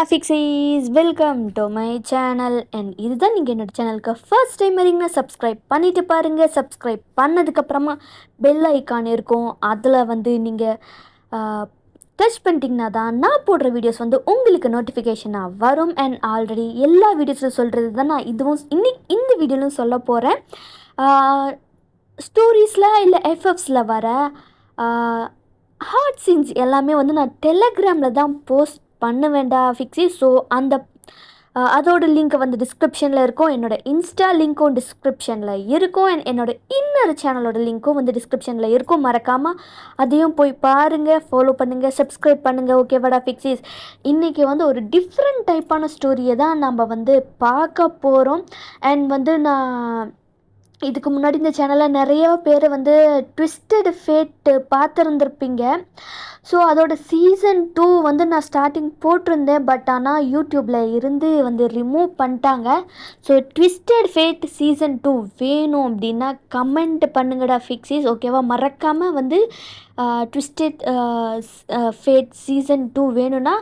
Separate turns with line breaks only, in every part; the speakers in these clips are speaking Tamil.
ஃபிக்ஸீஸ் welcome to my channel. And இதுதான் நீங்கள் என்னோடய சேனலுக்கு ஃபர்ஸ்ட் டைம் வரீங்கன்னா சப்ஸ்கிரைப் பண்ணிவிட்டு பாருங்கள். சப்ஸ்கிரைப் பண்ணதுக்கப்புறமா பெல் ஐக்கான் இருக்கும், அதில் நீங்கள் டச் பண்ணிட்டீங்கன்னா தான் நான் போடுற வீடியோஸ் உங்களுக்கு நோட்டிஃபிகேஷனாக வரும். அண்ட் ஆல்ரெடி எல்லா வீடியோஸில் சொல்கிறது தான் நான் இதுவும் இந்த வீடியோலும் சொல்ல போகிறேன். ஸ்டோரிஸில் இல்லை எஃப்எஃப்ஸில் வர ஹார்ட் சீன்ஸ் எல்லாமே நான் டெலகிராமில் தான் போஸ்ட் பண்ண வேண்டாம் ஃபிக்ஸி. ஸோ அதோட லிங்க் டிஸ்கிரிப்ஷனில் இருக்கும். என்னோடய இன்ஸ்டா லிங்க்கும் டிஸ்கிரிப்ஷனில் இருக்கும். என்னோடய இன்னொரு சேனலோட லிங்க்கும் டிஸ்கிரிப்ஷனில் இருக்கும். மறக்காமல் அதையும் போய் பாருங்கள், ஃபாலோ பண்ணுங்கள், சப்ஸ்கிரைப் பண்ணுங்கள். ஓகேவாடா ஃபிக்ஸிஸ்? இன்றைக்கி ஒரு டிஃப்ரெண்ட் டைப்பான ஸ்டோரியை தான் நம்ம பார்க்க போகிறோம். அண்ட் நான் இதுக்கு முன்னாடி இந்த சேனலில் நிறைய பேர் ட்விஸ்டட் ஃபேட்டு பார்த்துருந்துருப்பீங்க. ஸோ அதோட சீசன் 2 நான் ஸ்டார்டிங் போட்டிருந்தேன். பட் ஆனால் யூடியூப்பில் இருந்து ரிமூவ் பண்ணிட்டாங்க. ஸோ ட்விஸ்டட் ஃபேட் சீசன் 2 வேணும் அப்படின்னா கமெண்ட் பண்ணுங்கடா ஃபிக்ஸிஸ். ஓகேவா? மறக்காமல் ட்விஸ்டட் ஃபேட் சீசன் 2 வேணும்னா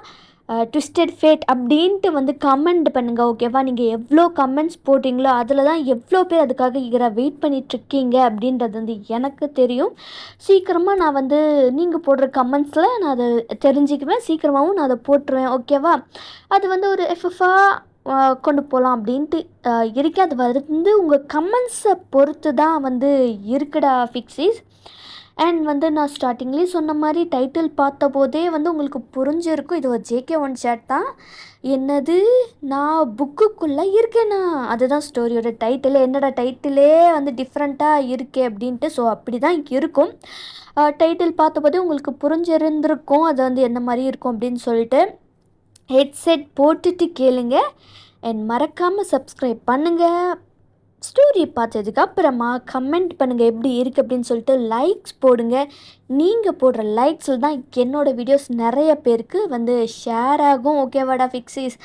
ட்விஸ்டட் ஃபேட் அப்படின்ட்டு கமெண்ட் பண்ணுங்கள். ஓகேவா? நீங்கள் எவ்வளோ கமெண்ட்ஸ் போட்டிங்களோ அதில் தான் எவ்வளோ பேர் அதுக்காக வெயிட் பண்ணிகிட்ருக்கீங்க அப்படின்றது எனக்கு தெரியும். சீக்கிரமாக நான் நீங்கள் போடுற கமெண்ட்ஸில் நான் அதை தெரிஞ்சுக்குவேன். சீக்கிரமாகவும் நான் அதை போட்டுருவேன். ஓகேவா? அது ஒரு எஃப்எஃபாக கொண்டு போகலாம் அப்படின்ட்டு இருக்கேன். அது உங்கள் கமெண்ட்ஸை பொறுத்து தான் இருக்குடா ஃபிக்ஸிஸ். அண்ட் நான் ஸ்டார்டிங்லேயே சொன்ன மாதிரி டைட்டில் பார்த்த போதே உங்களுக்கு புரிஞ்சிருக்கும், இது ஒரு JK1 சேட் தான். என்னது, நான் புக்குக்குள்ளே இருக்கேனா? அதுதான் ஸ்டோரியோட டைட்டில். என்னோட டைட்டிலே டிஃப்ரெண்ட்டாக இருக்கே அப்படின்ட்டு. ஸோ அப்படி தான் இருக்கும். டைட்டில் பார்த்த போதே உங்களுக்கு புரிஞ்சிருந்திருக்கும் அது என்ன மாதிரி இருக்கும் அப்படின்னு சொல்லிட்டு. ஹெட்செட் போட்டுட்டு கேளுங்க. அண்ட் மறக்காமல் சப்ஸ்கிரைப் பண்ணுங்கள். ஸ்டோரி பார்த்ததுக்கு அப்புறமா கமெண்ட் பண்ணுங்கள் எப்படி இருக்குது அப்படின்னு சொல்லிட்டு. லைக்ஸ் போடுங்க. நீங்கள் போடுற லைக்ஸில் தான் என்னோடய வீடியோஸ் நிறைய பேருக்கு ஷேர் ஆகும். ஓகேவாடா ஃபிக்ஸிஸ்?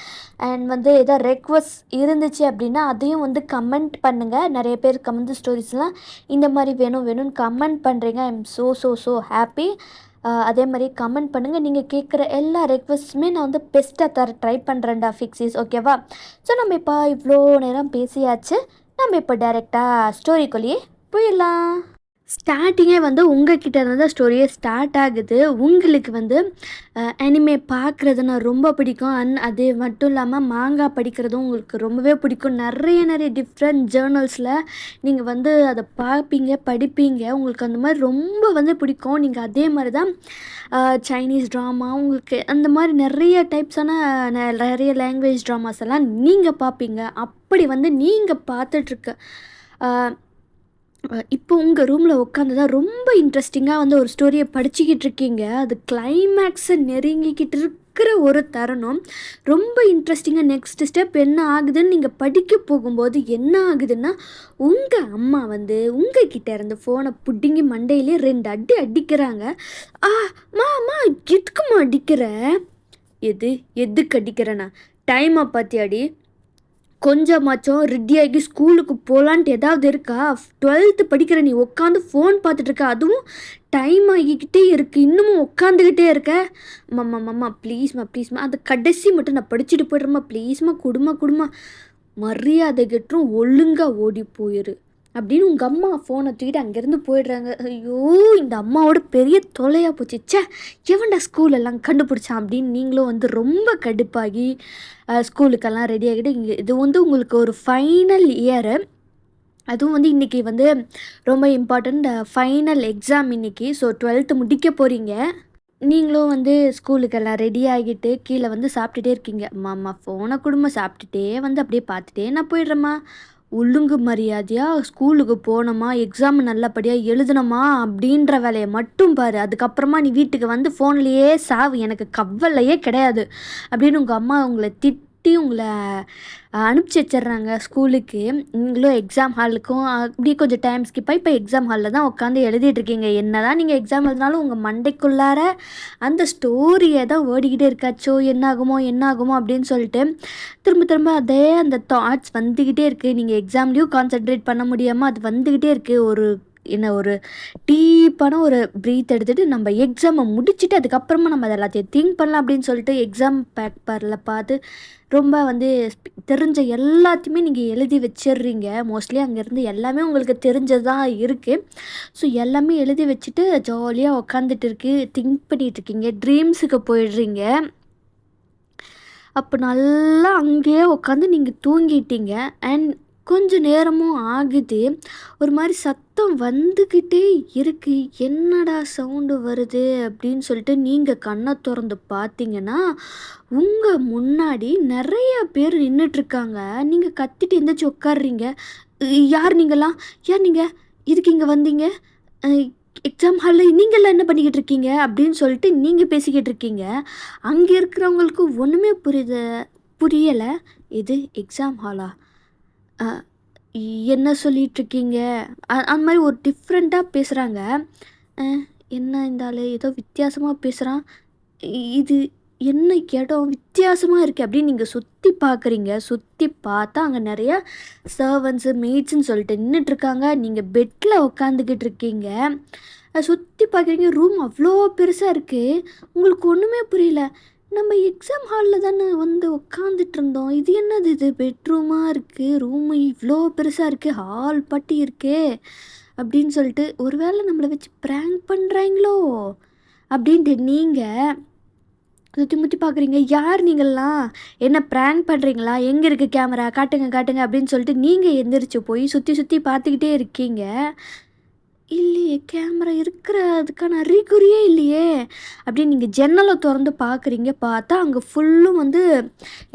அண்ட் எதாவது ரெக்வஸ்ட் இருந்துச்சு அப்படின்னா அதையும் கமெண்ட் பண்ணுங்கள். நிறைய பேர் கமெண்ட் ஸ்டோரிஸ்லாம் இந்த மாதிரி வேணும்னு கமெண்ட் பண்ணுறீங்க. I am so happy. அதே மாதிரி கமெண்ட் பண்ணுங்கள். நீங்கள் கேட்குற எல்லா ரெக்வஸ்ட்டுமே நான் பெஸ்ட்டாக ட்ரை பண்ணுறேன்டா ஃபிக்ஸிஸ். ஓகேவா? ஸோ நம்ம இப்போ இவ்வளோ நேரம் பேசியாச்சு. நம்ம இப்போ டைரெக்டாக ஸ்டோரிக்குள்ளேயே போயிடலாம். ஸ்டார்டிங்கே உங்ககிட்ட இருந்தால் ஸ்டோரியே ஸ்டார்ட் ஆகுது. உங்களுக்கு அனிமே பார்க்குறதுனா ரொம்ப பிடிக்கும். அது மட்டும் இல்லாமல் மாங்கா படிக்கிறதும் உங்களுக்கு ரொம்பவே பிடிக்கும். நிறைய டிஃப்ரெண்ட் ஜேர்னல்ஸில் நீங்கள் அதை பார்ப்பீங்க, படிப்பீங்க. உங்களுக்கு அந்த மாதிரி ரொம்ப பிடிக்கும். நீங்கள் அதே மாதிரி தான் சைனீஸ் ட்ராமா, உங்களுக்கு அந்த மாதிரி நிறைய டைப்ஸான நிறைய லாங்குவேஜ் ட்ராமாஸ் எல்லாம் நீங்கள் பார்ப்பீங்க. அப்படி நீங்கள் பார்த்துட்ருக்க இப்போ உங்கள் ரூமில் உட்காந்து தான் ரொம்ப இன்ட்ரெஸ்டிங்காக ஒரு ஸ்டோரியை படிச்சுக்கிட்டு இருக்கீங்க. அது கிளைமேக்ஸை நெருங்கிக்கிட்டு இருக்கிற ஒரு தருணம். ரொம்ப இன்ட்ரெஸ்டிங்காக நெக்ஸ்ட் ஸ்டெப் என்ன ஆகுதுன்னு நீங்கள் படிக்க போகும்போது என்ன ஆகுதுன்னா, உங்கள் அம்மா உங்கள் கிட்டே இருந்து ஃபோனை பிடுங்கி மண்டையிலே 2 அடி அடிக்கிறாங்க. மாமா எதுக்குமா அடிக்கிற? எதுக்கு அடிக்கிறேண்ணா? டைமை பார்த்தியாடி? கொஞ்சமாச்சும் ரெடியாகி ஸ்கூலுக்கு போகலான்ட்டு ஏதாவது இருக்கா? 12th படிக்கிற நீ உட்காந்து ஃபோன் பார்த்துட்ருக்க, அதுவும் டைம் ஆகிக்கிட்டே இருக்குது, இன்னமும் உட்காந்துக்கிட்டே இருக்க. மாமா ப்ளீஸ்மா அந்த கடைசி மட்டும் நான் படிச்சுட்டு போய்ட்றேம்மா, ப்ளீஸ்மா குடுமா மரியாதை கெட்டுரும், ஒழுங்காக ஓடி போயிரு அப்படின்னு உங்கள் அம்மா ஃபோனை தூக்கிட்டு அங்கேருந்து போயிடுறாங்க. ஐயோ, இந்த அம்மாவோட பெரிய தொலையாக போச்சு. எவன்டா ஸ்கூலெல்லாம் கண்டுபிடிச்சான் அப்படின்னு நீங்களும் ரொம்ப கடுப்பாகி ஸ்கூலுக்கெல்லாம் ரெடி ஆகிட்டு இது உங்களுக்கு ஒரு ஃபைனல் இயரு. அதுவும் இன்றைக்கி ரொம்ப இம்பார்ட்டண்ட் ஃபைனல் எக்ஸாம் இன்றைக்கி. ஸோ 12th முடிக்க போகிறீங்க. நீங்களும் ஸ்கூலுக்கெல்லாம் ரெடி ஆகிட்டு கீழே சாப்பிட்டுட்டே இருக்கீங்க. மாமா ஃபோனை கொடுமை, சாப்பிட்டுட்டே அப்படியே பார்த்துட்டே நான் போயிடுறேம்மா. ஒழுங்கு மரியாதையாக ஸ்கூலுக்கு போனோமா, எக்ஸாம் நல்லபடியாக எழுதணுமா அப்படின்ற வேலையை மட்டும் பாரு. அதுக்கப்புறமா நீ வீட்டுக்கு ஃபோன்லேயே சாவு, எனக்கு கவலையே கிடையாது அப்படின்னு உங்கள் அம்மா உங்களை உங்களை அனுப்பிச்சி வச்சிட்றாங்க ஸ்கூலுக்கு. நீங்களும் எக்ஸாம் ஹாலுக்கும் அப்படியே கொஞ்சம் டைம் ஸ்கிப்பாக இப்போ எக்ஸாம் ஹாலில் தான் உட்காந்து எழுதிட்டுருக்கீங்க. என்ன தான் நீங்கள் எக்ஸாம் எழுதினாலும் உங்கள் மண்டைக்குள்ளார அந்த ஸ்டோரியை தான் ஓடிக்கிட்டே இருக்காச்சோ, என்ன ஆகுமோ அப்படின்னு சொல்லிட்டு திரும்ப அதே அந்த தாட்ஸ் வந்துக்கிட்டே இருக்குது. நீங்கள் எக்ஸாம்லேயும் கான்சென்ட்ரேட் பண்ண முடியாமல் அது வந்துக்கிட்டே இருக்குது. ஒரு என்ன ஒரு டீப்பான ஒரு ப்ரீத் எடுத்துகிட்டு நம்ம எக்ஸாமை முடிச்சுட்டு அதுக்கப்புறமா நம்ம அதை எல்லாத்தையும் திங்க் பண்ணலாம் அப்படின்னு சொல்லிட்டு எக்ஸாம் பேப்பரில் பார்த்து ரொம்ப வந்து தெரிஞ்ச எல்லாத்தையுமே நீங்கள் எழுதி வச்சிடுறீங்க. மோஸ்ட்லி அங்கேருந்து எல்லாமே உங்களுக்கு தெரிஞ்சது தான் இருக்குது. ஸோ எல்லாமே எழுதி வச்சுட்டு ஜாலியாக உக்காந்துட்டு திங்க் பண்ணிகிட்ருக்கீங்க, ட்ரீம்ஸுக்கு போயிடுறீங்க. அப்போ நல்லா அங்கேயே உட்காந்து நீங்கள் தூங்கிட்டீங்க. அண்ட் கொஞ்சம் நேரமும் ஆகுது. ஒரு மாதிரி சத்தம் வந்துக்கிட்டே இருக்கு. என்னடா சவுண்டு வருது அப்படின்னு சொல்லிட்டு நீங்கள் கண்ணை திறந்து பார்த்தீங்கன்னா உங்கள் முன்னாடி நிறைய பேர் நின்றுட்டுருக்காங்க. நீங்கள் கத்திட்டு எந்திரிச்சு உட்காடுறீங்க. யார் நீங்களாம்? யார் நீங்கள்? இதுக்கு இங்கே வந்தீங்க? எக்ஸாம் ஹாலில் நீங்கள்லாம் என்ன பண்ணிக்கிட்டு இருக்கீங்க அப்படின்னு சொல்லிட்டு நீங்கள் பேசிக்கிட்டு இருக்கீங்க. அங்கே இருக்கிறவங்களுக்கு ஒன்றுமே புரியலை. இது எக்ஸாம் ஹாலா? என்ன சொல்லிகிட்ருக்கீங்க? அந்த மாதிரி ஒரு டிஃப்ரெண்ட்டாக பேசுகிறாங்க. என்ன இந்த ஆள் ஏதோ வித்தியாசமாக பேசுகிறான், இது என்ன இடம் வித்தியாசமாக இருக்குது அப்படின்னு நீங்கள் சுற்றி பார்க்குறீங்க. சுற்றி பார்த்தா அங்கே நிறையா சர்வன்ஸு மெய்ட்ஸுன்னு சொல்லிட்டு நின்றுட்டுருக்காங்க. நீங்கள் பெட்டில் உட்காந்துக்கிட்டு இருக்கீங்க. சுற்றி பார்க்குறீங்க. ரூம் அவ்வளோ பெருசாக இருக்குது. உங்களுக்கு ஒன்றுமே புரியல. நம்ம எக்ஸாம் ஹாலில் தானே வந்து உட்காந்துட்டு இருந்தோம். இது என்னது இது பெட்ரூமாக இருக்குது, ரூமு இவ்வளோ பெருசாக இருக்குது, ஹால் பட்டி இருக்கே அப்படின்னு சொல்லிட்டு ஒருவேளை நம்மளை வச்சு ப்ராங்க் பண்ணுறாங்களோ அப்படின்ட்டு நீங்கள் சுற்றி முற்றி பார்க்குறீங்க. யார் நீங்கள்லாம்? என்ன ப்ராங்க் பண்ணுறீங்களா? எங்கே இருக்குது கேமரா? காட்டுங்க காட்டுங்க அப்படின்னு சொல்லிட்டு நீங்கள் எந்திரிச்சு போய் சுற்றி சுற்றி பார்த்துக்கிட்டே இருக்கீங்க. இல்லையே, கேமரா அதுக்கான அறிகுறியே இல்லையே அப்படின்னு நீங்கள் ஜன்னலை திறந்து பார்க்குறீங்க. பார்த்தா அங்கே ஃபுல்லும் வந்து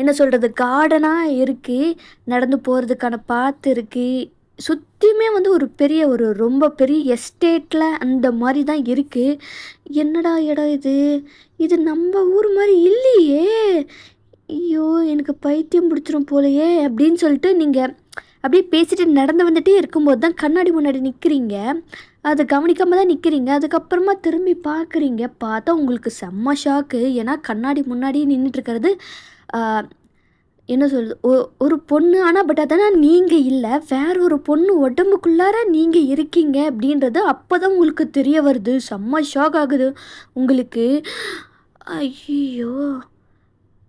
என்ன சொல்கிறது, கார்டனாக இருக்குது. நடந்து போகிறதுக்கான பாத்து இருக்குது. சுற்றியுமே வந்து ஒரு ரொம்ப பெரிய எஸ்டேட்டில் அந்த மாதிரி தான் இருக்குது. என்னடா இடம் இது? இது நம்ம ஊர் மாதிரி இல்லையே. ஐயோ, எனக்கு பைத்தியம் பிடிச்சிரும் போலையே அப்படின்னு சொல்லிட்டு நீங்கள் அப்படியே பேசிட்டு நடந்து வந்துட்டே இருக்கும்போது தான் கண்ணாடி முன்னாடி நிற்கிறீங்க. அதை கவனிக்காமல் தான் நிற்கிறீங்க. அதுக்கப்புறமா திரும்பி பார்க்குறீங்க. பார்த்தா உங்களுக்கு செம்ம ஷாக்கு. ஏன்னா கண்ணாடி முன்னாடி நின்றுட்டுருக்கிறது என்ன சொல்கிறது, ஒரு பொண்ணு. ஆனால் பட் அதனால் நீங்கள் இல்லை, வேற ஒரு பொண்ணு உடம்புக்குள்ளார நீங்கள் இருக்கீங்க அப்படின்றது அப்போ தான் உங்களுக்கு தெரிய வருது. செம்ம ஷாக் ஆகுது உங்களுக்கு. ஐயோ,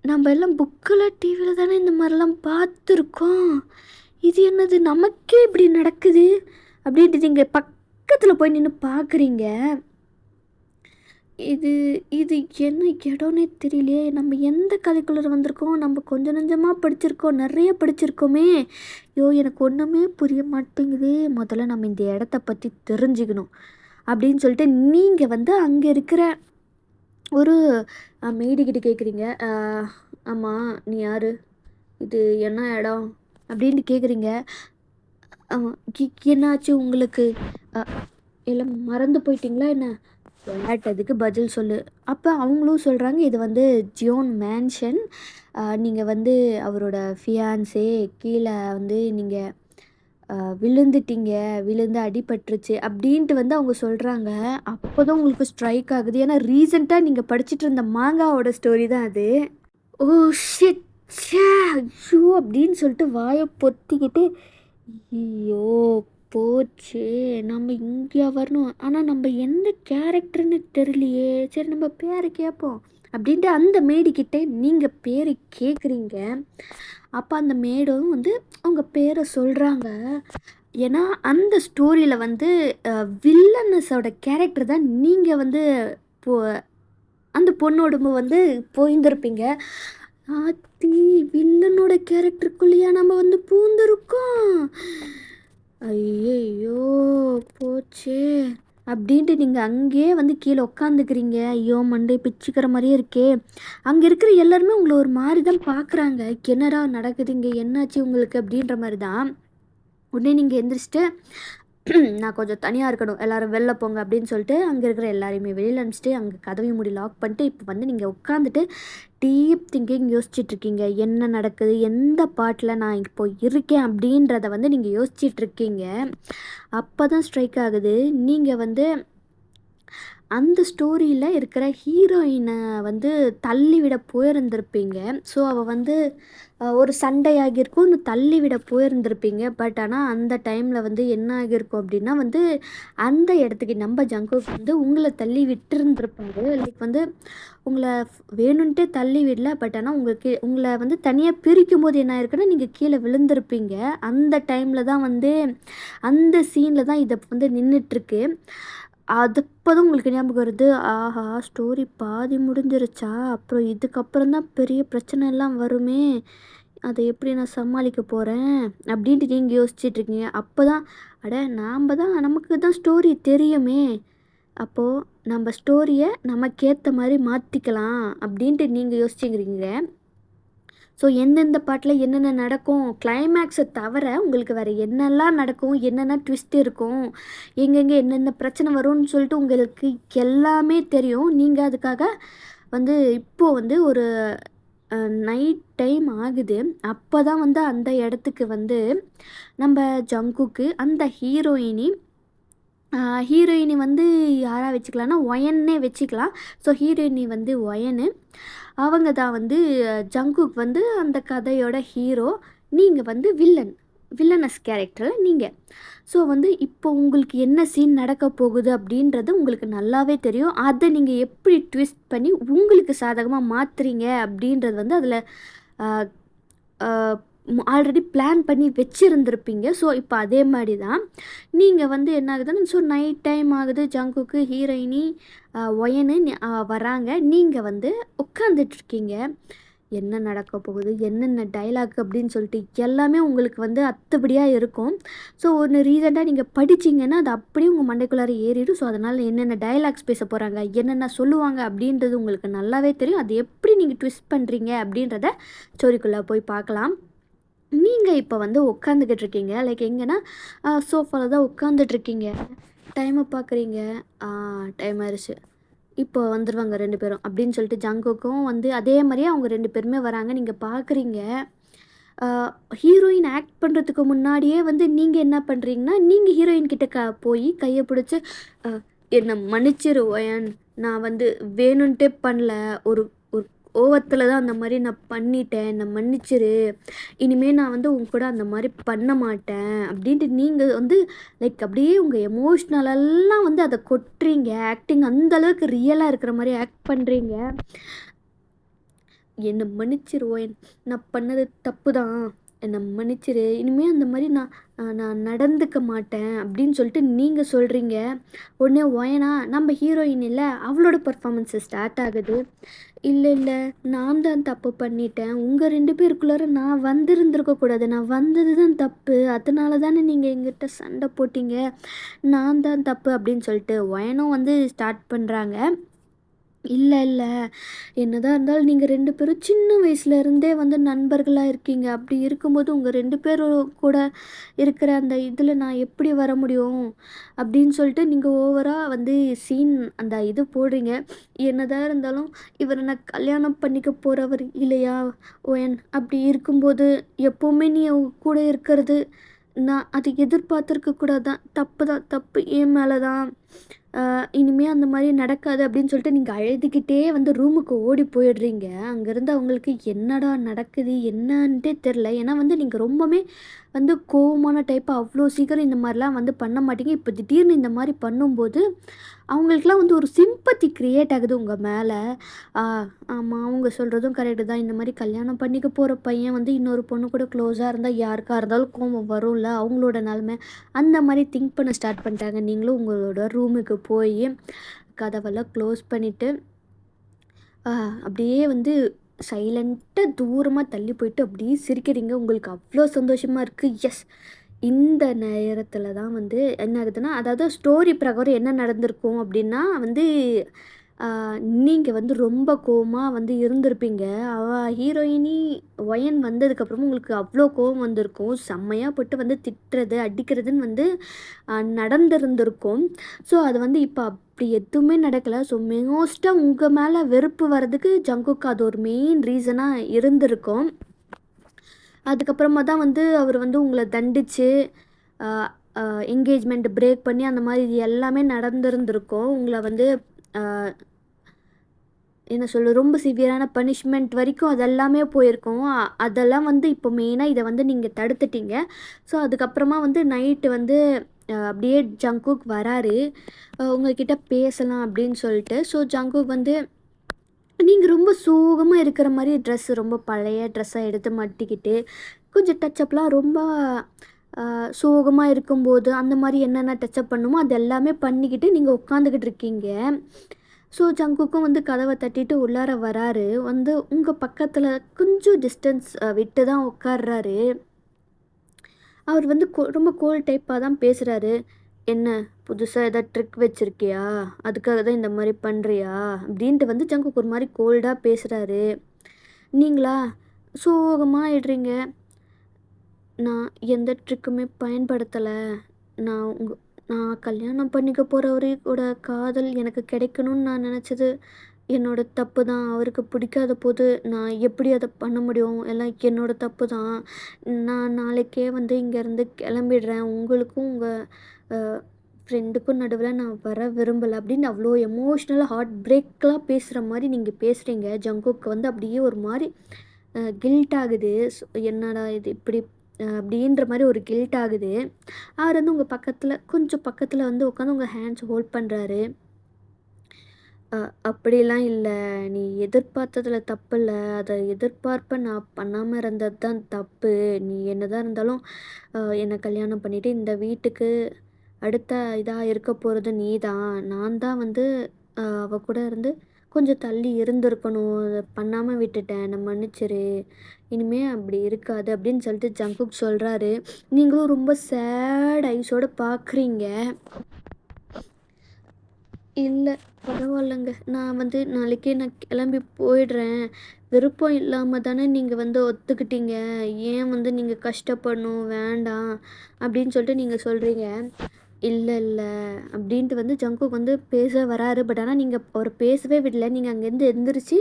நம்ம எல்லாம் புக்கில் டிவியில் தானே இந்த மாதிரிலாம் பார்த்துருக்கோம். இது என்னது, நமக்கே இப்படி நடக்குது அப்படின்ட்டு நீங்கள் பக்கத்தில் போய் நின்று பார்க்குறீங்க. இது இது என்ன இடம்னே தெரியலையே. நம்ம எந்த கதைக்குள்ளே வந்திருக்கோம்? நம்ம கொஞ்சம் நஞ்சமாக படிச்சிருக்கோம், நிறைய படிச்சிருக்கோமே. ஐயோ, எனக்கு ஒன்றுமே புரிய மாட்டேங்குது. முதல்ல நம்ம இந்த இடத்த பற்றி தெரிஞ்சுக்கணும் அப்படின்னு சொல்லிட்டு நீங்கள் வந்து அங்கே இருக்கிற ஒரு மெய்டிக்கிட்ட கேட்குறீங்க. ஆமாம், நீ யார்? இது என்ன இடம் அப்படின்ட்டு கேட்குறீங்க. என்னாச்சு உங்களுக்கு? எல்லாம் மறந்து போயிட்டீங்களா என்ன? விளையாட்டதுக்கு பதில் சொல்லு. அப்போ அவங்களும் சொல்கிறாங்க, இது வந்து ஜியோன் மேன்ஷன். நீங்கள் வந்து அவரோட ஃபியான்ஸே. கீழே வந்து நீங்கள் விழுந்துட்டீங்க, விழுந்து அடிபட்டுருச்சு அப்படின்ட்டு வந்து அவங்க சொல்கிறாங்க. அப்போ தான் உங்களுக்கு ஸ்ட்ரைக் ஆகுது. ஏன்னா ரீசெண்டாக நீங்கள் படிச்சுட்டு இருந்த மாங்காவோட ஸ்டோரி தான் அது. ஓ ஷிட், ஐயோ அப்படின்னு சொல்லிட்டு வாயை பொத்திக்கிட்டு, ஐயோ போச்சு, நம்ம இங்கே வரணும். ஆனால் நம்ம எந்த கேரக்டர்னு தெரியலையே. சரி, நம்ம பேரை கேட்போம் அப்படின்ட்டு அந்த மேடிக்கிட்ட நீங்கள் பேரை கேட்குறீங்க. அப்போ அந்த மேடும் வந்து உங்கள் பேரை சொல்கிறாங்க. ஏன்னா அந்த ஸ்டோரியில் வந்து வில்லனஸோட கேரக்டர் தான் நீங்கள் வந்து அந்த பொண்ணோட வந்து போயிருந்திருப்பீங்க. ஆத்தி, வில்லனோட கேரக்டருக்குள்ளேயா நம்ம வந்து பூந்திருக்கோம்? ஐயோ போச்சே அப்படின்ட்டு நீங்கள் அங்கேயே வந்து கீழே உட்காந்துக்கிறீங்க. ஐயோ, மண்டை பிச்சுக்கிற மாதிரியே இருக்கே. அங்கே இருக்கிற எல்லாருமே உங்களை ஒரு மாதிரி தான் பார்க்குறாங்க. என்னடா நடக்குது இங்கே, என்னாச்சு உங்களுக்கு அப்படின்ற மாதிரி தான். உடனே நீங்கள் எந்திரிச்சிட்டு நான் கொஞ்சம் தனியாக இருக்கணும், எல்லோரும் வெளில போங்க அப்படின்னு சொல்லிட்டு அங்கே இருக்கிற எல்லாரையுமே வெளியில் அனுப்பிச்சிட்டு அங்கே கதவையும் மூடி லாக் பண்ணிட்டு இப்போ வந்து நீங்கள் உட்காந்துட்டு டீப் திங்கிங் யோசிச்சுட்ருக்கீங்க. என்ன நடக்குது, எந்த பாட்டில் நான் இப்போ இருக்கேன் அப்படின்றத வந்து நீங்கள் யோசிச்சிட்ருக்கீங்க. அப்போ தான் ஸ்ட்ரைக் ஆகுது. நீங்கள் வந்து அந்த ஸ்டோரியில் இருக்கிற ஹீரோயினை வந்து தள்ளிவிட போயிருந்திருப்பீங்க. ஸோ அவள் வந்து ஒரு சண்டை ஆகியிருக்கும், இன்னும் தள்ளிவிட போயிருந்திருப்பீங்க. பட் ஆனால் அந்த டைமில் வந்து என்ன ஆகியிருக்கும் அப்படின்னா வந்து அந்த இடத்துக்கு நம்ம ஜங்குக் வந்து உங்களை தள்ளி விட்டுருந்துருப்பாரு. லைக் வந்து உங்களை வேணும்ன்ட்டே தள்ளி விடல. பட் ஆனால் உங்களுக்கு உங்களை வந்து தனியாக பிரிக்கும் போது என்ன ஆயிருக்குன்னா நீங்கள் கீழே விழுந்திருப்பீங்க. அந்த டைமில் தான் வந்து அந்த சீனில் தான் இதை வந்து நின்றுட்டுருக்கு. அது அப்போதான் உங்களுக்கு ஞாபகம் வருது, ஆஹா ஸ்டோரி பாதி முடிஞ்சிருச்சா, அப்புறம் இதுக்கப்புறம் தான் பெரிய பிரச்சனை எல்லாம் வருமே, அதை எப்படி நான் சமாளிக்க போகிறேன் அப்படின்ட்டு நீங்கள் யோசிச்சுட்ருக்கீங்க. அப்போ தான் அட நமக்கு தான் ஸ்டோரி தெரியுமே, அப்போது நம்ம ஸ்டோரியை நமக்கேற்ற மாதிரி மாற்றிக்கலாம் அப்படின்ட்டு நீங்கள் யோசிச்சுக்கிறீங்க. ஸோ எந்தெந்த பாட்டில் என்னென்ன நடக்கும், கிளைமேக்ஸை தவிர உங்களுக்கு வேறு என்னெல்லாம் நடக்கும், என்னென்ன ட்விஸ்ட் இருக்கும், எங்கெங்கே என்னென்ன பிரச்சனை வரும்னு சொல்லிட்டு உங்களுக்கு எல்லாமே தெரியும். நீங்கள் அதுக்காக வந்து இப்போது வந்து ஒரு நைட் டைம் ஆகுது. அப்போ தான் வந்து அந்த இடத்துக்கு வந்து நம்ம ஜங்குக்கு அந்த ஹீரோயினி வந்து யாராக வச்சுக்கலாம்னா ஒயன்னே வச்சுக்கலாம். ஸோ ஹீரோயினி வந்து ஒயனு, அவங்க தான் வந்து ஜங்குக் வந்து அந்த கதையோட ஹீரோ. நீங்கள் வந்து வில்லனஸ் கேரக்டரில் நீங்கள். ஸோ வந்து இப்போ உங்களுக்கு என்ன சீன் நடக்க போகுது அப்படின்றது உங்களுக்கு நல்லாவே தெரியும். அதை நீங்கள் எப்படி ட்விஸ்ட் பண்ணி உங்களுக்கு சாதகமாக மாற்றுறீங்க அப்படின்றது வந்து அதில் ஆல்ரெடி பிளான் பண்ணி வச்சுருந்துருப்பீங்க. ஸோ இப்போ அதே மாதிரி தான் நீங்கள் வந்து என்ன ஆகுதுன்னு, ஸோ நைட் டைம் ஆகுது, ஜங்குக்கு ஹீரோயினி ஒயனு வராங்க. நீங்கள் வந்து உட்காந்துட்ருக்கீங்க. என்ன நடக்க போகுது, என்னென்ன டைலாக் அப்படின்னு சொல்லிட்டு எல்லாமே உங்களுக்கு வந்து அத்துப்படியாக இருக்கும். ஸோ ஒன்று ரீசெண்டாக நீங்கள் படிச்சிங்கன்னா அது அப்படியே உங்கள் மண்டைக்குள்ளார ஏறிடும். ஸோ அதனால் என்னென்ன டைலாக்ஸ் பேச போகிறாங்க, என்னென்ன சொல்லுவாங்க அப்படின்றது உங்களுக்கு நல்லாவே தெரியும். அது எப்படி நீங்கள் ட்விஸ்ட் பண்ணுறீங்க அப்படின்றத ஸ்டோரிக்குள்ளே போய் பார்க்கலாம். நீங்கள் இப்போ வந்து உட்காந்துக்கிட்டு இருக்கீங்க, லைக் எங்கன்னா சோஃபாவில் தான் உட்காந்துட்ருக்கீங்க. டைமை பார்க்குறீங்க, டைம் ஆயிடுச்சு, இப்போ வந்துடுவாங்க 2 பேரும் அப்படின்னு சொல்லிட்டு ஜங்குக்கும் வந்து அதே மாதிரியே அவங்க 2 பேருமே வராங்க. நீங்கள் பார்க்குறீங்க, ஹீரோயின் ஆக்ட் பண்ணுறதுக்கு முன்னாடியே வந்து நீங்கள் என்ன பண்ணுறீங்கன்னா, நீங்கள் ஹீரோயின் கிட்ட போய் கையை பிடிச்சி என்னை மன்னிச்சிரு ஒயன், நான் வந்து வேணும்ன்ட்டே பண்ணல, ஒரு ஒரு கோவத்தில் தான் அந்த மாதிரி நான் பண்ணிட்டேன், என்னை மன்னிச்சிரு, இனிமேல் நான் வந்து உங்க கூட அந்த மாதிரி பண்ண மாட்டேன் அப்படின்ட்டு நீங்கள் வந்து லைக் அப்படியே உங்கள் எமோஷ்னலெல்லாம் வந்து அதை கொட்டுறீங்க. ஆக்டிங் அந்தளவுக்கு ரியலாக இருக்கிற மாதிரி ஆக்ட் பண்ணுறீங்க. என்னை மன்னிச்சிருவோம், நான் பண்ணது தப்பு தான், என்னை மன்னிச்சிரு, இனிமேல் அந்த மாதிரி நான் நடந்துக்க மாட்டேன் அப்படின்னு சொல்லிட்டு நீங்கள் சொல்கிறீங்க. உடனே ஒயனா நம்ம ஹீரோயின் இல்லை, அவளோட பர்ஃபார்மன்ஸு ஸ்டார்ட் ஆகுது. இல்லை நான் தான் தப்பு பண்ணிட்டேன், உங்கள் 2 பேருக்குள்ளார நான் வந்திருந்துருக்கக்கூடாது, நான் வந்தது தான் தப்பு, அதனால தானே நீங்கள் எங்கிட்ட சண்டை போட்டிங்க, நான் தான் தப்பு அப்படின்னு சொல்லிட்டு ஒயனும் வந்து ஸ்டார்ட் பண்ணுறாங்க. இல்லை என்னதான் இருந்தாலும் நீங்கள் 2 பேரும் சின்ன வயசுலேருந்தே வந்து நண்பர்களாக இருக்கீங்க. அப்படி இருக்கும்போது உங்கள் 2 பேரும் கூட இருக்கிற அந்த இதில் நான் எப்படி வர முடியும் அப்படின்னு சொல்லிட்டு நீங்கள் ஓவராக வந்து சீன் அந்த இது போடுறீங்க. என்னதான் இருந்தாலும் இவரை நான் கல்யாணம் பண்ணிக்க போகிறவர் இல்லையா ஓயன், அப்படி இருக்கும்போது எப்போவுமே நீ அவங்க கூட இருக்கிறது நான் அது எதிர்பார்த்துருக்க கூடாதான், தப்பு என் மேலே தான், இனிமே அந்த மாதிரி நடக்காது அப்படின்னு சொல்லிட்டு நீங்கள் அழுதுகிட்டே வந்து ரூமுக்கு ஓடி போயிடுறீங்க. அங்கேருந்து அவங்களுக்கு என்னடா நடக்குது என்னன்ட்டே தெரில. ஏன்னா வந்து நீங்கள் ரொம்பவுமே வந்து கோவமான டைப்பு, அவ்வளோ சீக்கிரம் இந்த மாதிரிலாம் வந்து பண்ண மாட்டீங்க. இப்போ திடீர்னு இந்த மாதிரி பண்ணும்போது அவங்களுக்குலாம் வந்து ஒரு சிம்பத்தி க்ரியேட் ஆகுது உங்கள் மேலே. ஆமாம், அவங்க சொல்கிறதும் கரெக்டு தான், இந்த மாதிரி கல்யாணம் பண்ணிக்க போகிற பையன் வந்து இன்னொரு பொண்ணு கூட க்ளோஸாக இருந்தால் யாருக்காக இருந்தாலும் கோவம் வரும்ல, அவங்களோட நிலமை அந்த மாதிரி திங்க் பண்ண ஸ்டார்ட் பண்ணிட்டாங்க. நீங்களும் உங்களோட ரூமுக்கு போய் கதவெல்லாம் க்ளோஸ் பண்ணிவிட்டு அப்படியே வந்து சைலண்ட்டாக தூரமாக தள்ளி போயிட்டு அப்படியே சிரிக்கிறீங்க. உங்களுக்கு அவ்வளோ சந்தோஷமாக இருக்குது. எஸ், இந்த நேரத்தில் தான் வந்து என்ன ஆகுதுன்னா, அதாவது ஸ்டோரி பிரகாரம் என்ன நடந்திருக்கும் அப்படின்னா வந்து நீங்கள் வந்து ரொம்ப கோவமாக வந்து இருந்திருப்பீங்க. ஹீரோயினி ஒயன் வந்ததுக்கப்புறமும் உங்களுக்கு அவ்வளோ கோவம் வந்திருக்கும். செம்மையாக போட்டு வந்து திட்டுறது அடிக்கிறதுன்னு வந்து நடந்திருந்திருக்கும். ஸோ அது வந்து இப்போ அப்படி எதுவுமே நடக்கலை. ஸோ மோஸ்ட்டாக உங்கள் மேலே வெறுப்பு வர்றதுக்கு ஜங்குக்கு அது ஒரு மெயின் ரீசனாக இருந்திருக்கும். அதுக்கப்புறமா தான் வந்து அவர் வந்து உங்களை தண்டித்து என்கேஜ்மெண்ட் பிரேக் பண்ணி அந்த மாதிரி இது எல்லாமே நடந்திருந்திருக்கும். உங்களை வந்து என்ன சொல்ல ரொம்ப சிவியரான பனிஷ்மெண்ட் வரைக்கும் அதெல்லாமே போயிருக்கும். அதெல்லாம் வந்து இப்போ மெயினாக இதை வந்து நீங்கள் தடுத்துட்டீங்க. ஸோ அதுக்கப்புறமா வந்து நைட்டு வந்து அப்படியே ஜங்குக் வராரு. உங்ககிட்ட பேசலாம் அப்படின்னு சொல்லிட்டு. ஸோ ஜங்குக் வந்து நீங்கள் ரொம்ப சோகமாக இருக்கிற மாதிரி ட்ரெஸ்ஸு ரொம்ப பழைய ட்ரெஸ்ஸாக எடுத்து மாட்டிக்கிட்டு கொஞ்சம் டச்சப்லாம் ரொம்ப சோகமாக இருக்கும்போது அந்த மாதிரி என்னென்ன டச்சப் பண்ணுமோ அது எல்லாமே பண்ணிக்கிட்டு நீங்கள் உட்காந்துக்கிட்டு இருக்கீங்க. ஸோ ஜங்குக்கும் வந்து கதவை தட்டிட்டு உள்ளார வராரு. வந்து உங்கள் பக்கத்தில் கொஞ்சம் டிஸ்டன்ஸ் விட்டு தான் உட்கார்றாரு. அவர் வந்து ரொம்ப கோல்ட் டைப்பாக தான் பேசுகிறாரு. என்ன புதுசாக ஏதாவது ட்ரிக் வச்சுருக்கியா, அதுக்காக தான் இந்த மாதிரி பண்ணுறியா அப்படின்ட்டு வந்து ஜங்குக்கு ஒரு மாதிரி கோல்டாக பேசுகிறாரு. நீங்களா சோகமாக ஆயிடுறீங்க. நான் எந்த ட்ரிக்குமே பயன்படுத்தலை. நான் நான் கல்யாணம் பண்ணிக்க போகிறவரோட காதல் எனக்கு கிடைக்கணும்னு நான் நினச்சது என்னோட தப்பு தான். அவருக்கு பிடிக்காத போது நான் எப்படி அதை பண்ண முடியும்? எல்லாம் என்னோட தப்பு தான். நான் நாளைக்கே வந்து இங்கேருந்து கிளம்பிடுறேன். உங்களுக்கும் உங்கள் ஃப்ரெண்டுக்கும் நடுவில் நான் வர விரும்பலை அப்படின்னு அவ்வளோ எமோஷ்னலாக ஹார்ட் பிரேக்கெலாம் பேசுகிற மாதிரி நீங்கள் பேசுகிறீங்க. ஜங்குக்கு வந்து அப்படியே ஒரு மாதிரி கில்ட் ஆகுது. என்னடா இது இப்படி அப்படின்ற மாதிரி ஒரு கில்ட் ஆகுது. அவர் வந்து உங்கள் பக்கத்தில் கொஞ்சம் பக்கத்தில் வந்து உட்காந்து உங்கள் ஹேண்ட்ஸ் ஹோல்ட் பண்ணுறாரு. அப்படிலாம் இல்லை, நீ எதிர்பார்த்ததில் தப்பு இல்லை. அதை எதிர்பார்ப்பை நான் பண்ணாமல் இருந்தது தான் தப்பு. நீ என்னதான் இருந்தாலும் என்னை கல்யாணம் பண்ணிவிட்டு இந்த வீட்டுக்கு அடுத்த இதாக இருக்க போகிறது நீ தான். நான் தான் வந்து அவள் கூட இருந்து கொஞ்சம் தள்ளி இருந்திருக்கணும். அதை பண்ணாமல் விட்டுட்டேன். நான் மன்னிச்சிரு. இனிமே அப்படி இருக்காது அப்படின்னு சொல்லிட்டு ஜங்குக் சொல்கிறாரு. நீங்களும் ரொம்ப சேட் ஐஸோடு பார்க்குறீங்க. இல்லை பரவாயில்லைங்க, நான் வந்து நாளைக்கே நான் கிளம்பி போயிடுறேன். விருப்பம் இல்லாமல் தானே நீங்கள் வந்து ஒத்துக்கிட்டீங்க. ஏன் வந்து நீங்கள் கஷ்டப்படணும், வேண்டாம் அப்படின்னு சொல்லிட்டு நீங்கள் சொல்கிறீங்க. இல்லை இல்லை அப்படின்ட்டு வந்து ஜங்குக் வந்து பேச வராரு. பட் ஆனால் நீங்கள் அவர் பேசவே விடல. நீங்கள் அங்கேருந்து எந்திரிச்சு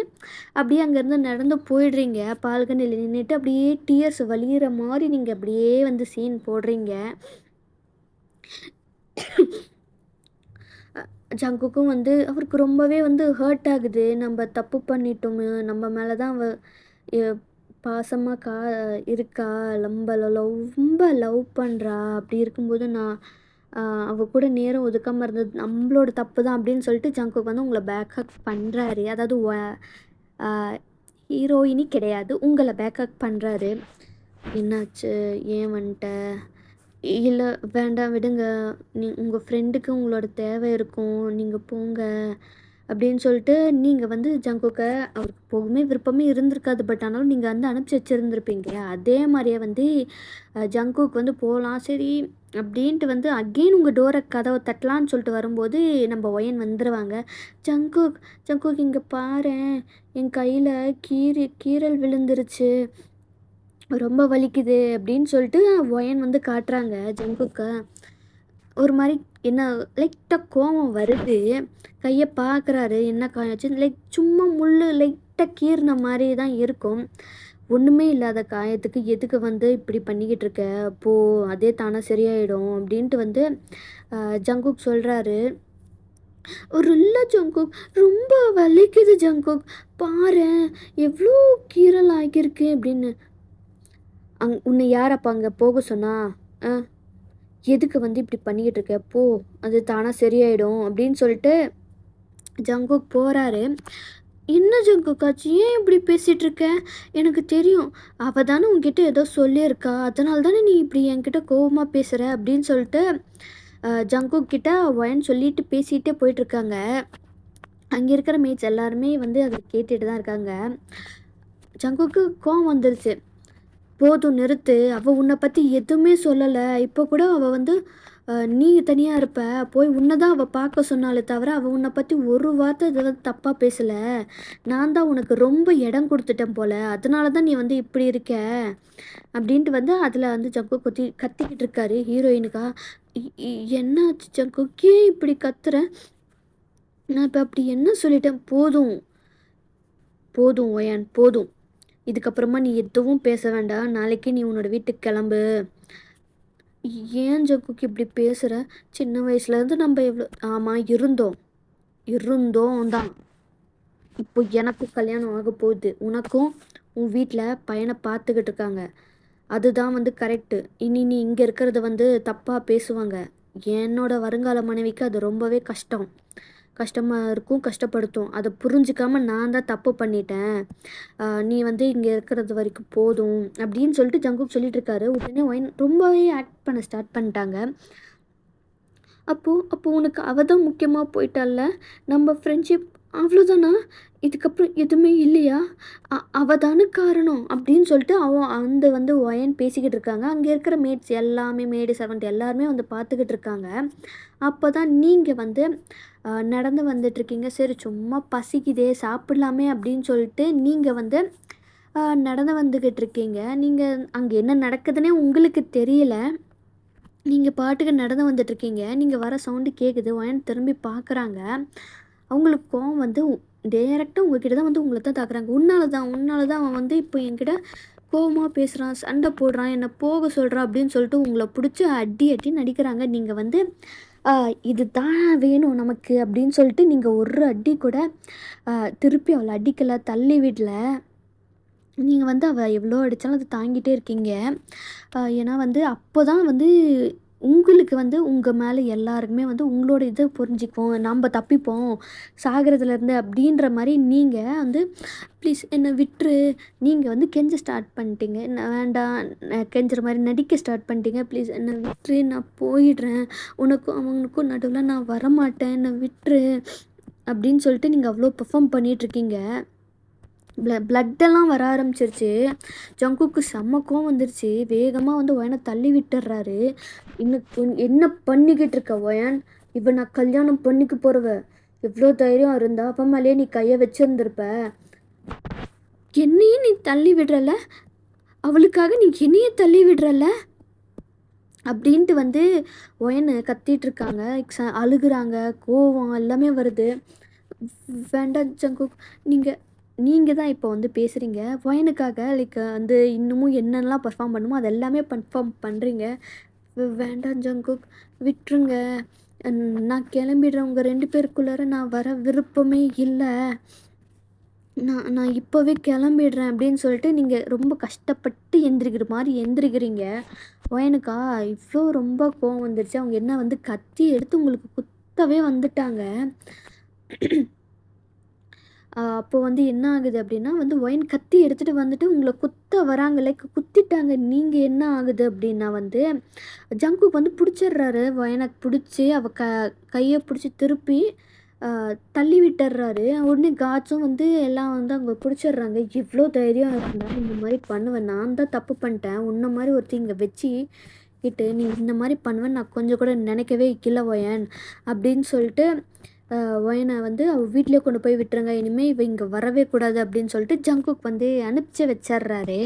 அப்படியே அங்கேருந்து நடந்து போயிடுறீங்க. பால்கனியில் நின்றுட்டு அப்படியே டியர்ஸ் வலிகிற மாதிரி நீங்கள் அப்படியே வந்து சீன் போடுறீங்க. ஜங்குக்கும் வந்து அவருக்கு ரொம்பவே வந்து ஹர்ட் ஆகுது. நம்ம தப்பு பண்ணிட்டோமே, நம்ம மேலே தான் பாசமாக இருக்கா, நம்மள ரொம்ப லவ் பண்ணுறா. அப்படி இருக்கும்போது நான் அவ கூட நேரம் ஒதுக்காமல் இருந்தது நம்மளோட தப்பு தான் அப்படின்னு சொல்லிட்டு ஜங்குக் வந்து உங்களை பேக்கப் பண்ணுறாரு. அதாவது ஹீரோயினி கிடையாது, உங்களை பேக்கப் பண்ணுறாரு. என்னாச்சு, ஏன் வந்துட்ட? இல்லை வேண்டாம் விடுங்க, உங்கள் ஃப்ரெண்டுக்கு உங்களோட தேவை இருக்கும், நீங்கள் போங்க அப்படின்னு சொல்லிட்டு நீங்கள் வந்து ஜங்குக்கை அவருக்கு போகவே விருப்பமே இருந்திருக்காது. பட் ஆனாலும் நீங்கள் வந்து அனுப்பிச்சி வச்சுருந்துருப்பீங்க. அதே மாதிரியே வந்து ஜங்குக்கு வந்து போகலாம் சரி அப்படின்ட்டு வந்து அகெயின் உங்கள் டோரை கதவை தட்டலான்னு சொல்லிட்டு வரும்போது நம்ம ஒயன் வந்துடுவாங்க. ஜங்குக் ஜங்குக் இங்கே பாரேன், என் கையில் கீறல் விழுந்துருச்சு, ரொம்ப வலிக்குது அப்படின்னு சொல்லிட்டு ஒயன் வந்து காட்டுறாங்க ஜங்குக்கை. ஒரு மாதிரி என்ன லைட்டாக கோவம் வருது. கையை பார்க்குறாரு, என்ன காயாச்சு, லைக் சும்மா முள் லைட்டாக கீறின மாதிரி தான் இருக்கும். ஒன்றுமே இல்லாத காயத்துக்கு எதுக்கு வந்து இப்படி பண்ணிக்கிட்டு இருக்க, போ அதே தானே சரியாயிடும் அப்படின்ட்டு வந்து ஜங்குக் சொல்கிறாரு. ஒரு இல்லை ஜங்குக், ரொம்ப வலிக்குது ஜங்குக், பாரேன் எவ்வளோ கீறல் ஆகியிருக்கு அப்படின்னு. உன்னை யார் அப்போ அங்கே போக சொன்னா? எதுக்கு வந்து இப்படி பண்ணிக்கிட்டு இருக்க, போ அது தானாக சரியாயிடும் அப்படின்னு சொல்லிட்டு ஜங்குக் போகிறாரு. என்ன ஜங்குக் ஆச்சு, ஏன் இப்படி பேசிகிட்டு இருக்க? எனக்கு தெரியும், அவள் தானே உங்ககிட்ட ஏதோ சொல்லியிருக்கா, அதனால தானே நீ இப்படி என்கிட்ட கோபமாக பேசுகிற அப்படின்னு சொல்லிட்டு ஜங்குக் கிட்ட ஒயன் சொல்லிட்டு பேசிகிட்டே போயிட்டுருக்காங்க. அங்கே இருக்கிற மேட்ச் எல்லாருமே வந்து அதை கேட்டுட்டு தான் இருக்காங்க. ஜங்குக்கு கோவம் வந்துருச்சு. போதும் நிறுத்து, அவள் உன்னை பற்றி எதுவுமே சொல்லலை. இப்போ கூட அவள் வந்து நீ தனியாக இருப்ப, போய் உன்னை தான் அவள் பார்க்க சொன்னாலே தவிர அவள் உன்னை பற்றி ஒரு வார்த்தை ஏதாவது தப்பாக பேசலை. நான் தான் உனக்கு ரொம்ப இடம் கொடுத்துட்டேன் போல், அதனால தான் நீ வந்து இப்படி இருக்க அப்படின்ட்டு வந்து அதில் வந்து ஜங்கு கத்திக்கிட்டு இருக்காரு ஹீரோயினுக்கா. என்னாச்சு ஜங்கு, ஏன் இப்படி கத்துறேன்? நான் இப்போ அப்படி என்ன சொல்லிட்டேன்? போதும் போதும் ஒயான், போதும். இதுக்கப்புறமா நீ எதுவும் பேச வேண்டாம். நாளைக்கு நீ உன்னோட வீட்டுக்கு கிளம்பு. ஏன் ஜங்குக்கு இப்படி பேசுகிற? சின்ன வயசுலேருந்து நம்ம எவ்வளோ ஆமாம் இருந்தோம். இருந்தோம் தான். இப்போ எனக்கும் கல்யாணம் ஆக போகுது. உனக்கும் உன் வீட்டில் பையனை பார்த்துக்கிட்டு இருக்காங்க. அதுதான் வந்து கரெக்டு. இனி நீ இங்கே இருக்கிறத வந்து தப்பாக பேசுவாங்க. என்னோட வருங்கால மனைவிக்கு அது ரொம்பவே கஷ்டமாக இருக்கும், கஷ்டப்படுத்தும். அதை புரிஞ்சிக்காம நான் தான் தப்பு பண்ணிட்டேன். நீ வந்து இங்கே இருக்கிறது வரைக்கும் போதும் அப்படின்னு சொல்லிட்டு ஜங்குக் சொல்லிட்டு இருக்காரு. உடனே ஒயின் ரொம்பவே ஆக்ட் பண்ண ஸ்டார்ட் பண்ணிட்டாங்க. அப்போ உனக்கு அவ தான் முக்கியமாக போயிட்டால, நம்ம ஃப்ரெண்ட்ஷிப் அவ்வளோதானா? இதுக்கப்புறம் எதுவுமே இல்லையா? அவ தானே காரணம் அப்படின்னு சொல்லிட்டு அந்த வந்து ஒயன் பேசிக்கிட்டு இருக்காங்க. அங்கே இருக்கிற மேட்ஸ் எல்லாமே, மேடு சர்வெண்ட் எல்லாருமே வந்து பார்த்துக்கிட்டு இருக்காங்க. அப்போ தான் நீங்கள் வந்து நடந்து வந்துட்டுருக்கீங்க. சரி சும்மா பசிக்குதே சாப்பிடலாமே அப்படின்னு சொல்லிட்டு நீங்கள் வந்து நடந்து வந்துக்கிட்டு இருக்கீங்க. நீங்கள் அங்கே என்ன நடக்குதுன்னே உங்களுக்கு தெரியல. நீங்கள் பாட்டுக்கு நடந்து வந்துட்டுருக்கீங்க. நீங்கள் வர சவுண்டு கேட்குது. ஒயன் திரும்பி பார்க்குறாங்க. அவங்களுக்கு கோவம் வந்து டைரெக்டாக உங்ககிட்ட தான் வந்து உங்களை தான் தாக்குறாங்க. உன்னால தான் அவன் வந்து இப்போ என்கிட்ட கோவமாக பேசுகிறான், சண்டை போடுறான், என்னை போக சொல்கிறான் அப்படின்னு சொல்லிட்டு உங்களை பிடிச்சி அடி நடிக்கிறாங்க. நீங்கள் வந்து இது தான் வேணும் நமக்கு அப்படின்னு சொல்லிட்டு நீங்கள் ஒரு அடி கூட திருப்பி அவளை அடிக்கலை, தள்ளி விடல. நீங்கள் வந்து அவள் எவ்வளோ அடித்தாலும் அதை தாங்கிட்டே இருக்கீங்க. ஏன்னா வந்து அப்போ தான் வந்து உங்களுக்கு வந்து உங்கள் மேலே எல்லாருக்குமே வந்து உங்களோட இதை புரிஞ்சுக்குவோம், நம்ம தப்பிப்போம் சாகிறதுலேருந்து அப்படின்ற மாதிரி நீங்கள் வந்து ப்ளீஸ் என்னை விட்டுரு. நீங்கள் வந்து கெஞ்ச ஸ்டார்ட் பண்ணிட்டீங்க. வேண்டாம் கெஞ்சுற மாதிரி நடிக்க ஸ்டார்ட் பண்ணிட்டீங்க. ப்ளீஸ் என்னை விட்டுரு, நான் போயிடுறேன், உனக்கும் அவனுக்கும் நடுவில் நான் வரமாட்டேன், என்னை விட்டுரு அப்படின்னு சொல்லிட்டு நீங்கள் அவ்வளோ பெர்ஃபார்ம் பண்ணிகிட்ருக்கீங்க. பிளட்டெல்லாம் வர ஆரம்பிச்சிருச்சு. ஜங்குக்கு செம்ம கோவம் வந்துருச்சு. வேகமாக வந்து ஒயனை தள்ளி விட்டுடுறாரு. இன்னும் என்ன பண்ணிக்கிட்டு இருக்க ஒயன்? இப்போ நான் கல்யாணம் பண்ணிக்க போகிறவ. எவ்வளோ தைரியம் இருந்தா அப்பா மேலேயே நீ கையை வச்சுருந்துருப்ப. என்னையும் நீ தள்ளி விடுறல, அவளுக்காக நீ என்னையே தள்ளி விடுறல அப்படின்ட்டு வந்து ஒயனை கத்திகிட்ருக்காங்க. அழுகுறாங்க, கோவம் எல்லாமே வருது. வேண்டாம் ஜங்குக், நீங்கள் தான் இப்போ வந்து பேசுகிறீங்க ஒயனுக்காக. லைக் வந்து இன்னமும் என்னென்னலாம் பர்ஃபார்ம் பண்ணுமோ அது எல்லாமே பர்ஃபார்ம் பண்ணுறீங்க. வேண்டாம் ஜங்குக், விட்டுருங்க, நான் கிளம்பிடுறேன். உங்கள் 2 பேருக்குள்ளார நான் வர விருப்பமே இல்லை. நான் இப்போவே கிளம்பிடுறேன் அப்படின்னு சொல்லிட்டு நீங்கள் ரொம்ப கஷ்டப்பட்டு எந்திரிக்கிற மாதிரி எந்திரிக்கிறீங்க. ஒயனுக்கா இவ்வளோ ரொம்ப கோவம் வந்துருச்சு. அவங்க என்ன வந்து கத்தி எடுத்து உங்களுக்கு குத்தவே வந்துட்டாங்க. அப்போ வந்து என்ன ஆகுது அப்படின்னா வந்து ஒயின் கத்தி எடுத்துகிட்டு வந்துட்டு உங்களை குத்த வராங்க. லைக் குத்திட்டாங்க. நீங்கள் என்ன ஆகுது அப்படின்னா வந்து ஜங்குக்கு வந்து பிடிச்சிடுறாரு. ஒயனை பிடிச்சி கையை பிடிச்சி திருப்பி தள்ளி விட்டுடுறாரு. உடனே காட்ஸும் வந்து எல்லாம் வந்து அங்கே பிடிச்சிடுறாங்க. இவ்வளோ தைரியம் இருந்தால் இந்த மாதிரி பண்ணுவேன், நான் தான் தப்பு பண்ணிட்டேன், உன்ன மாதிரி ஒருத்தி இங்கே வச்சுக்கிட்டு நீ இந்த மாதிரி பண்ணுவேன் நான் கொஞ்சம் கூட நினைக்கவே இல்லை ஒயன் அப்படின்னு சொல்லிட்டு ஒயனை வந்து அவள் வீட்டிலே கொண்டு போய் விட்டுருங்க, இனிமேல் இவ இங்கே வரவே கூடாது அப்படின்னு சொல்லிட்டு ஜங்குக் வந்து அனுப்பிச்சி வச்சிட்றாரு.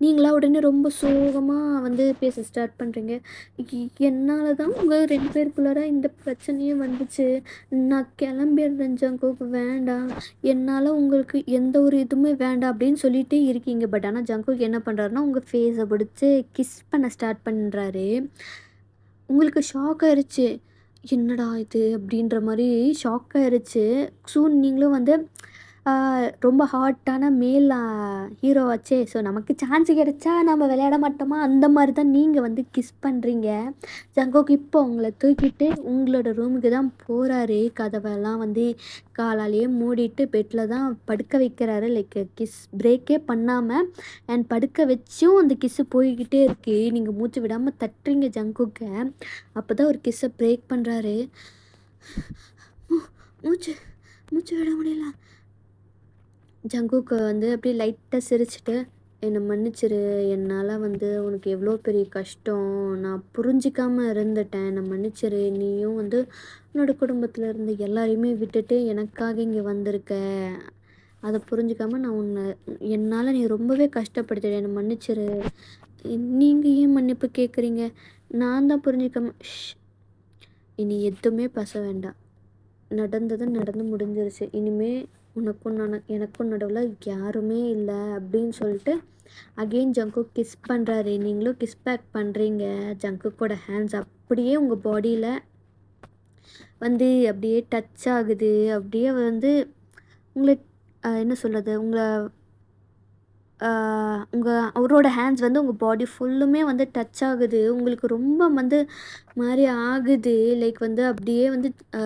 நீங்களா உடனே ரொம்ப சோகமாக வந்து பேச ஸ்டார்ட் பண்ணுறீங்க. என்னால் தான் உங்கள் 2 பேருக்குள்ளார இந்த பிரச்சனையே வந்துச்சு. நான் கிளம்பிடுறேன் ஜங்குக், வேண்டாம், என்னால் உங்களுக்கு எந்த ஒரு இதுவுமே வேண்டாம் அப்படின்னு சொல்லிகிட்டே இருக்கீங்க. பட் ஆனால் ஜங்குக் என்ன பண்ணுறாருன்னா உங்கள் ஃபேஸை பிடிச்சி கிஸ் பண்ண ஸ்டார்ட் பண்ணுறாரு. உங்களுக்கு ஷாக் ஆயிடுச்சு. என்னடா இது அப்படின்ற மாதிரி ஷாக் ஆயிடுச்சு. சூன் நீங்களும் வந்து ரொம்ப ஹாட்டான மேல் ஹீரோவாச்சே, ஸோ நமக்கு சான்ஸ் கிடைச்சா நம்ம விளையாட மாட்டோமா, அந்த மாதிரி தான் நீங்கள் வந்து கிஸ் பண்ணுறீங்க. ஜங்குக் இப்போ உங்களை தூக்கிட்டு உங்களோட ரூமுக்கு தான் போகிறாரு. கதவெல்லாம் வந்து காலாலேயே மூடிட்டு பெட்டில் தான் படுக்க வைக்கிறாரு. லைக் கிஸ் பிரேக்கே பண்ணாமல் அண்ட் படுக்க வச்சும் அந்த கிஸ்ஸு போய்கிட்டே இருக்குது. நீங்கள் மூச்சு விடாமல் தட்டுறீங்க ஜங்குக்கை. அப்போ தான் ஒரு கிஸ்ஸை பிரேக் பண்ணுறாரு. மூச்சு மூச்சு விட முடியல. ஜங்குக்கு வந்து அப்படியே லைட்டாக சிரிச்சிட்டு என்னை மன்னிச்சிரு, என்னால் வந்து உனக்கு எவ்வளோ பெரிய கஷ்டம், நான் புரிஞ்சிக்காமல் இருந்துட்டேன், என்னை மன்னிச்சிரு, நீயும் வந்து உன்னோட குடும்பத்தில் இருந்து எல்லாரையுமே விட்டுட்டு எனக்காக இங்கே வந்திருக்க, அதை புரிஞ்சிக்காமல் நான் என்னால் நீ ரொம்பவே கஷ்டப்படுத்திடு, என்னை மன்னிச்சிரு. நீங்கள் ஏன் மன்னிப்பு கேட்குறீங்க? நான் தான் புரிஞ்சிக்காம இனி எதுவுமே பேச வேண்டாம். நடந்தது நடந்து முடிஞ்சிருச்சு. இனிமேல் எனக்கும் நடுவில் யாருமே இல்லை அப்படின்னு சொல்லிட்டு அகெயின் ஜங்குக் கிஸ் பண்ணுறாரு. நீங்களும் கிஸ் பேக் பண்ணுறீங்க. ஜங்குக்கோட ஹேண்ட்ஸ் அப்படியே உங்கள் பாடியில் வந்து அப்படியே டச் ஆகுது. அப்படியே வந்து உங்கள என்ன சொல்றது? அவரோட ஹேண்ட்ஸ் வந்து உங்க பாடி ஃபுல்லுமே வந்து டச் ஆகுது. உங்களுக்கு ரொம்ப வந்து மாரி ஆகுது. லைக் வந்து அப்படியே வந்து அ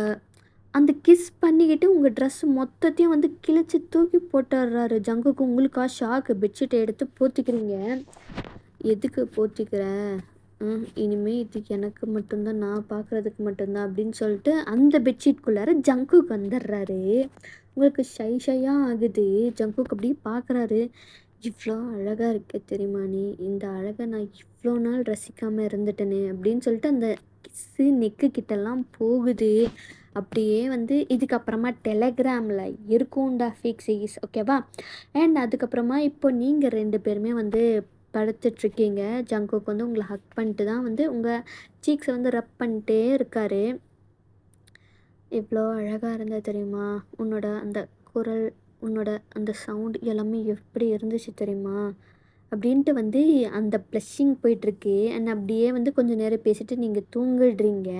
அந்த கிஸ் பண்ணிக்கிட்டு உங்க ட்ரெஸ் மொத்தத்தையும் வந்து கிழிச்சு தூக்கி போட்டுர்றாரு ஜங்குக்கு. உங்களுக்கா ஷாக்கு. பெட்ஷீட்ட எடுத்து போத்திக்கிறீங்க. எதுக்கு போத்திக்கிற? இனிமே இது எனக்கு மட்டும் தான், நான் பார்க்குறதுக்கு மட்டும் தான் அப்படின்னு சொல்லிட்டு அந்த பெட்ஷீட்குள்ளார ஜங்குக் வந்துடுறாரு. உங்களுக்கு ஷையா ஆகுது. ஜங்குக் அப்படியே பார்க்குறாரு. இவ்வளோ அழகா இருக்க தெரியுமா நீ? இந்த அழகை நான் இவ்வளோ நாள் ரசிக்காம இருந்துட்டேனே அப்படின்னு சொல்லிட்டு அந்த கிஸ்ஸு நெக்கு கிட்டலாம் போகுது. அப்படியே வந்து இதுக்கப்புறமா டெலகிராமில் இருக்கும்டா ஃபிக்ஸிஸ், ஓகேவா? அண்ட் அதுக்கப்புறமா இப்போ நீங்கள் 2 பேருமே வந்து படுத்துட்ருக்கீங்க. ஜங்குக் வந்து உங்களை ஹக் பண்ணிட்டு தான் வந்து உங்கள் சீக்ஸை வந்து ரப் பண்ணிட்டே இருக்காரு. எவ்வளோ அழகாக இருந்தா தெரியுமா? உன்னோட அந்த குரல், உன்னோட அந்த சவுண்ட் எல்லாமே எப்படி இருந்துச்சு தெரியுமா? அப்படின்ட்டு வந்து அந்த ப்ளஷிங் போயிட்டுருக்கு. அண்ட் அப்படியே வந்து கொஞ்சம் நேரம் பேசிட்டு நீங்கள் தூங்கிடுறீங்க.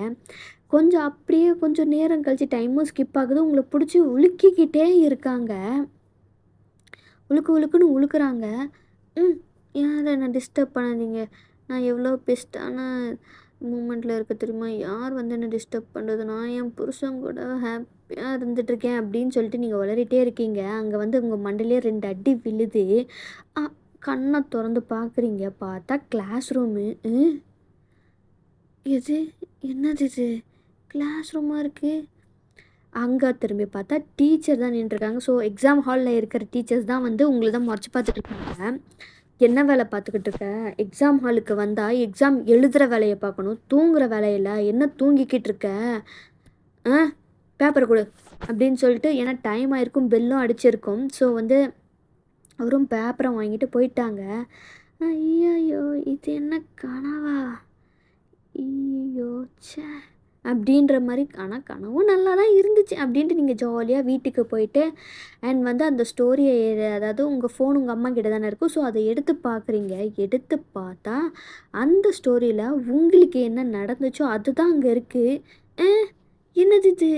கொஞ்சம் அப்படியே கொஞ்சம் நேரம் கழிச்சு டைமும் ஸ்கிப் ஆகுது. உங்கள புடிச்சு உலுக்கிக்கிட்டே இருக்காங்க. உலுக்குன்னு உலுக்குறாங்க. யாரும் என்ன டிஸ்டர்ப் பண்ணாதீங்க. நான் எவ்வளோ பெஸ்ட்டான மூமெண்ட்டில் இருக்க தெரியுமா? யார் வந்து என்ன டிஸ்டர்ப் பண்ணுறது? நான் என் புருஷன் கூட ஹாப்பியாக இருந்துட்டுருக்கேன் அப்படின்னு சொல்லிட்டு நீங்கள் உளறிட்டே இருக்கீங்க. அங்கே வந்து உங்கள் மண்டையிலே 2 அடி விழுது. அ கண்ணை திறந்து பார்க்குறீங்க. பார்த்தா கிளாஸ் ரூமு. எது? என்னது இது? கிளாஸ் ரூமாக இருக்குது. அங்கே திரும்பி பார்த்தா டீச்சர் தான் நின்றுருக்காங்க. ஸோ எக்ஸாம் ஹாலில் இருக்கிற டீச்சர்ஸ் தான் வந்து உங்களை தான் முறைச்சி பார்த்துட்டு இருக்காங்க. என்ன வேலை பார்த்துக்கிட்டு இருக்க? எக்ஸாம் ஹாலுக்கு வந்தால் எக்ஸாம் எழுதுகிற வேலையை பார்க்கணும், தூங்குகிற வேலையில் என்ன தூங்கிக்கிட்டு இருக்க? பேப்பரை கொடு அப்படின்னு சொல்லிட்டு, ஏன்னா டைம் ஆயிருக்கும், பெல்லும் அடிச்சிருக்கும். ஸோ வந்து அவரும் பேப்பரை வாங்கிட்டு போயிட்டாங்க. ஐயோ, இது என்ன கனவா? ஐயோ ச்சே அப்படின்ற மாதிரி. ஆனால் கனவும் நல்லா தான் இருந்துச்சு அப்படின்ட்டு நீங்கள் ஜாலியாக வீட்டுக்கு போயிட்டு அண்ட் வந்து அந்த ஸ்டோரியை, அதாவது உங்கள் ஃபோன் உங்கள் அம்மா கிட்ட தானே இருக்கும். ஸோ அதை எடுத்து பார்க்குறீங்க. எடுத்து பார்த்தா அந்த ஸ்டோரியில் உங்களுக்கு என்ன நடந்துச்சோ அதுதான் அங்கே இருக்குது. என்னது இது?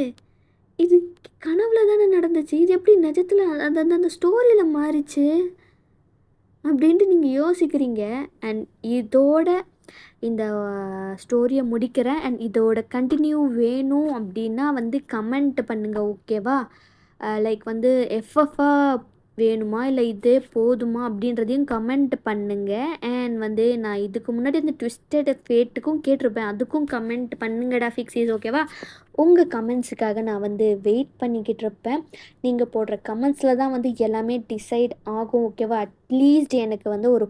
இது கனவுல தானே நடந்துச்சு, இது எப்படி நிஜத்தில் அந்த அந்த ஸ்டோரியில் மாறிச்சு அப்படின்ட்டு நீங்கள் யோசிக்கிறீங்க. அண்ட் இதோட இந்த ஸ்டோரியை முடிக்கிறேன். அண்ட் இதோட கண்டினியூ வேணும் அப்படின்னா வந்து கமெண்ட் பண்ணுங்கள், ஓகேவா? லைக் வந்து எஃப்எஃப்பாக வேணுமா இல்லை இதே போதுமா அப்படின்றதையும் கமெண்ட் பண்ணுங்கள். அண்ட் வந்து நான் இதுக்கு முன்னாடி இந்த ட்விஸ்டட் ஃபேட்டுக்கும் கேட்டிருப்பேன், அதுக்கும் கமெண்ட் பண்ணுங்கடா ஃபிக்ஸிஸ், ஓகேவா? உங்கள் கமெண்ட்ஸுக்காக நான் வந்து வெயிட் பண்ணிக்கிட்டு இருப்பேன். நீங்கள் போடுற கமெண்ட்ஸில் தான் வந்து எல்லாமே டிசைட் ஆகும், ஓகேவா? அட்லீஸ்ட் எனக்கு வந்து ஒரு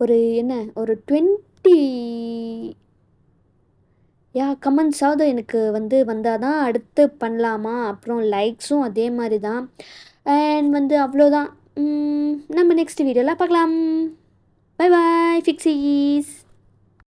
20 கமெண்ட்ஸாவது எனக்கு வந்து வந்தால் தான் அடுத்து பண்ணலாமா. அப்புறம் லைக்ஸும் அதே மாதிரி தான். அண்ட் வந்து அவ்வளோதான். நம்ம நெக்ஸ்ட் வீடியோவில் பார்க்கலாம். Bye bye ஃபிக்ஸீஸ்.